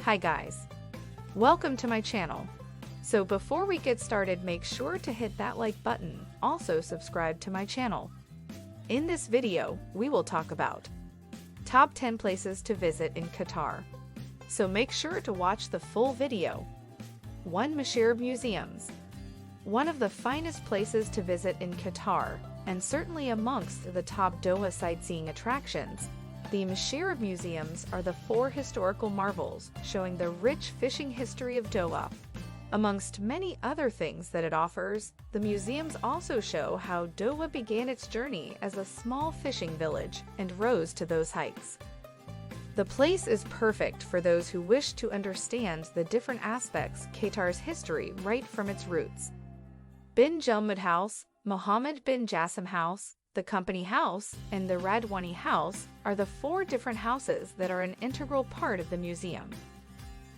Hi guys, welcome to my channel. So before we get started, make sure to hit that like button, also subscribe to my channel. In this video, we will talk about top 10 places to visit in Qatar. So make sure to watch the full video. 1. Mashir Museums. One of the finest places to visit in Qatar, and certainly amongst the top Doha sightseeing attractions, the Mashir Museums are the 4 historical marvels showing the rich fishing history of Doha. Amongst many other things that it offers, the museums also show how Doha began its journey as a small fishing village and rose to those heights. The place is perfect for those who wish to understand the different aspects Qatar's history right from its roots. Bin Jalmud House, Mohammed bin Jassim House, the Company House, and the Radwani House are the 4 different houses that are an integral part of the museum.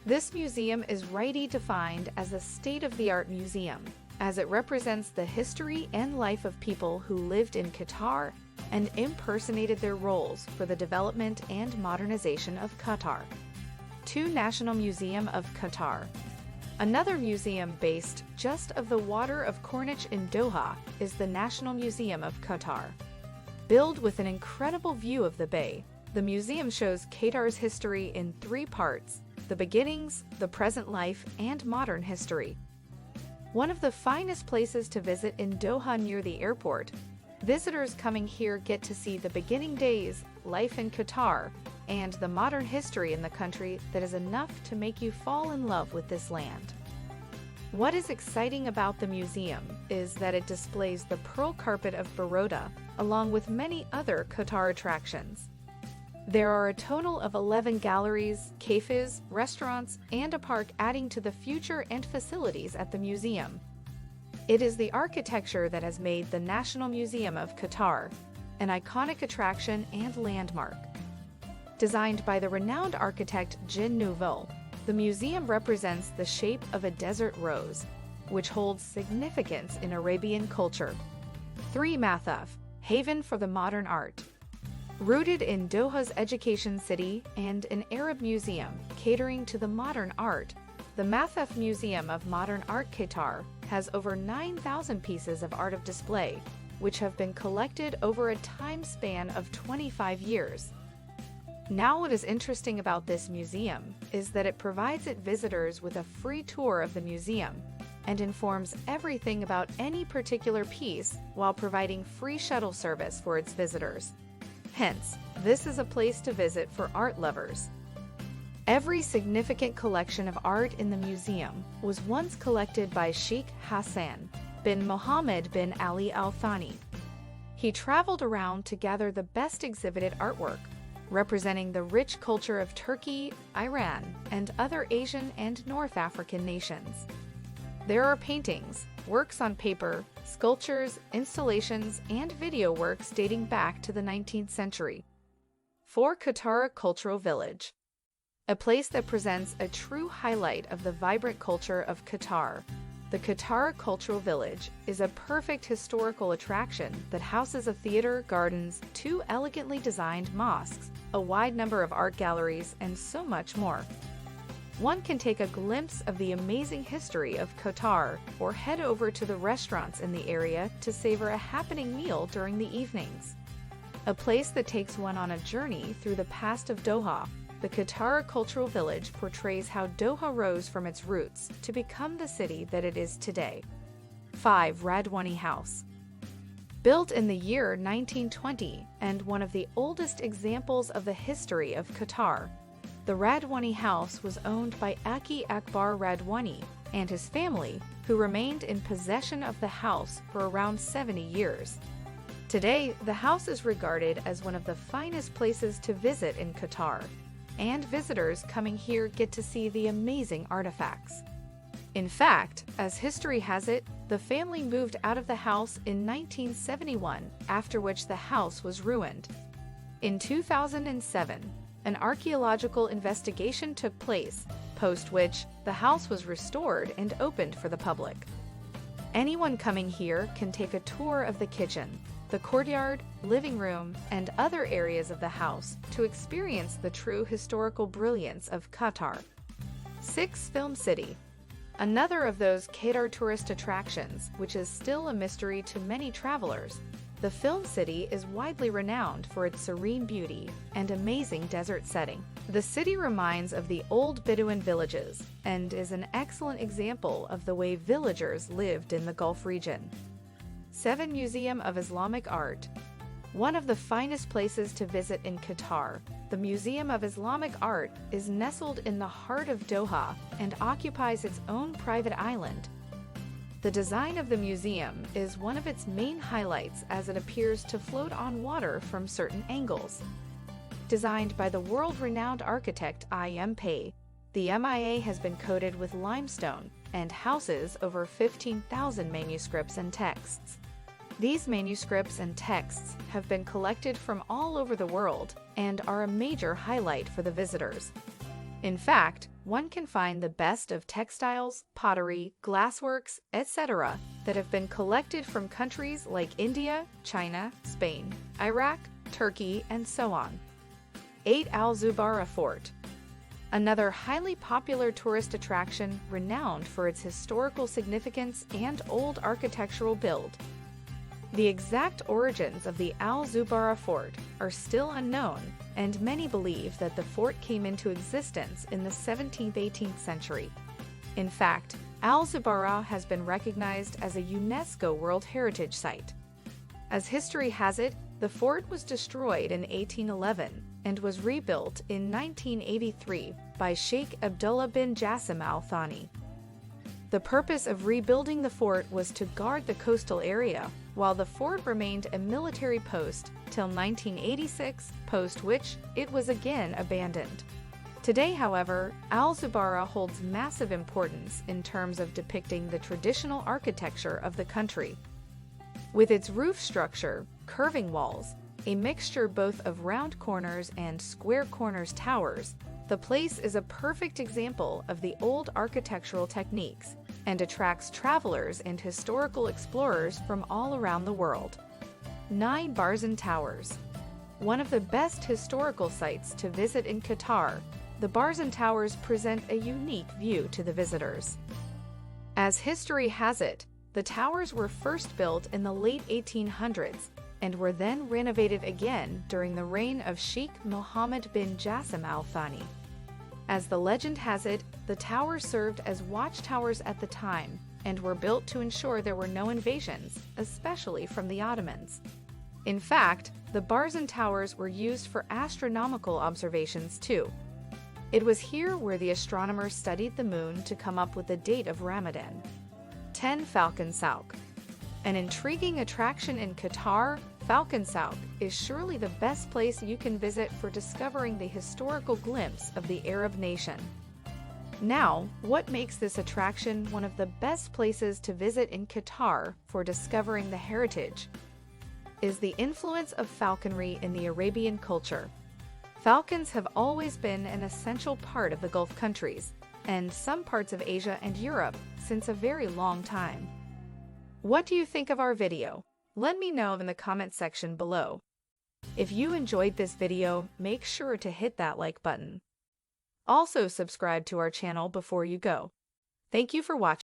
This museum is rightly defined as a state-of-the-art museum, as it represents the history and life of people who lived in Qatar and impersonated their roles for the development and modernization of Qatar. 2. National Museum of Qatar. Another museum based just off the water of Corniche in Doha is the National Museum of Qatar. Built with an incredible view of the bay, the museum shows Qatar's history in 3 parts: the beginnings, the present life, and modern history. One of the finest places to visit in Doha near the airport. Visitors coming here get to see the beginning days, life in Qatar, and the modern history in the country that is enough to make you fall in love with this land. What is exciting about the museum is that it displays the pearl carpet of Baroda, along with many other Qatar attractions. There are a total of 11 galleries, cafes, restaurants, and a park adding to the future and facilities at the museum. It is the architecture that has made the National Museum of Qatar an iconic attraction and landmark. Designed by the renowned architect Jean Nouvel, the museum represents the shape of a desert rose, which holds significance in Arabian culture. 3. Mathaf, haven for the modern art. Rooted in Doha's education city and an Arab museum catering to the modern art, the Mathaf Museum of Modern Art Qatar has over 9,000 pieces of art of display, which have been collected over a time span of 25 years. Now, what is interesting about this museum is that it provides its visitors with a free tour of the museum and informs everything about any particular piece while providing free shuttle service for its visitors. Hence, this is a place to visit for art lovers. Every significant collection of art in the museum was once collected by Sheikh Hassan bin Mohammed bin Ali Al Thani. He traveled around to gather the best exhibited artwork, representing the rich culture of Turkey, Iran, and other Asian and North African nations. There are paintings, works on paper, sculptures, installations, and video works dating back to the 19th century. 4. Qatar Cultural Village. A place that presents a true highlight of the vibrant culture of Qatar. The Qatar Cultural Village is a perfect historical attraction that houses a theater, gardens, 2 elegantly designed mosques, a wide number of art galleries, and so much more. One can take a glimpse of the amazing history of Qatar or head over to the restaurants in the area to savor a happening meal during the evenings. A place that takes one on a journey through the past of Doha. The Qatar Cultural Village portrays how Doha rose from its roots to become the city that it is today. 5. Radwani House. Built in the year 1920 and one of the oldest examples of the history of Qatar, the Radwani House was owned by Aki Akbar Radwani and his family, who remained in possession of the house for around 70 years. Today, the house is regarded as one of the finest places to visit in Qatar, and visitors coming here get to see the amazing artifacts. In fact, as history has it, the family moved out of the house in 1971, after which the house was ruined. In 2007, an archaeological investigation took place, post which the house was restored and opened for the public. Anyone coming here can take a tour of the kitchen, the courtyard, living room, and other areas of the house to experience the true historical brilliance of Qatar. 6. Film City. Another of those Qatar tourist attractions, which is still a mystery to many travelers. The film city is widely renowned for its serene beauty and amazing desert setting. The city reminds of the old Bedouin villages and is an excellent example of the way villagers lived in the Gulf region. 7. Museum of Islamic Art. One of the finest places to visit in Qatar, the Museum of Islamic Art is nestled in the heart of Doha and occupies its own private island. The design of the museum is one of its main highlights as it appears to float on water from certain angles. Designed by the world-renowned architect I.M. Pei, the MIA has been coated with limestone and houses over 15,000 manuscripts and texts. These manuscripts and texts have been collected from all over the world and are a major highlight for the visitors. In fact, one can find the best of textiles, pottery, glassworks, etc. that have been collected from countries like India, China, Spain, Iraq, Turkey, and so on. 8. Al Zubarah Fort. Another highly popular tourist attraction renowned for its historical significance and old architectural build. The exact origins of the Al Zubarah Fort are still unknown, and many believe that the fort came into existence in the 17th-18th century. In fact, Al Zubarah has been recognized as a UNESCO World Heritage Site. As history has it, the fort was destroyed in 1811 and was rebuilt in 1983 by Sheikh Abdullah bin Jassim Al Thani. The purpose of rebuilding the fort was to guard the coastal area, while the fort remained a military post till 1986, post which it was again abandoned. Today, however, Al Zubarah holds massive importance in terms of depicting the traditional architecture of the country. With its roof structure, curving walls, a mixture both of round corners and square corners towers, the place is a perfect example of the old architectural techniques and attracts travelers and historical explorers from all around the world. 9. Barzan Towers. One of the best historical sites to visit in Qatar, the Barzan Towers present a unique view to the visitors. As history has it, the towers were first built in the late 1800s and were then renovated again during the reign of Sheikh Mohammed bin Jassim Al Thani. As the legend has it, the towers served as watchtowers at the time and were built to ensure there were no invasions, especially from the Ottomans. In fact, the Barzan Towers were used for astronomical observations too. It was here where the astronomers studied the moon to come up with the date of Ramadan. 10. Falcon Souk. An intriguing attraction in Qatar, Falcon Souk is surely the best place you can visit for discovering the historical glimpse of the Arab nation. Now, what makes this attraction one of the best places to visit in Qatar for discovering the heritage is the influence of falconry in the Arabian culture. Falcons have always been an essential part of the Gulf countries and some parts of Asia and Europe since a very long time. What do you think of our video? Let me know in the comment section below. If you enjoyed this video, make sure to hit that like button. Also subscribe to our channel before you go. Thank you for watching.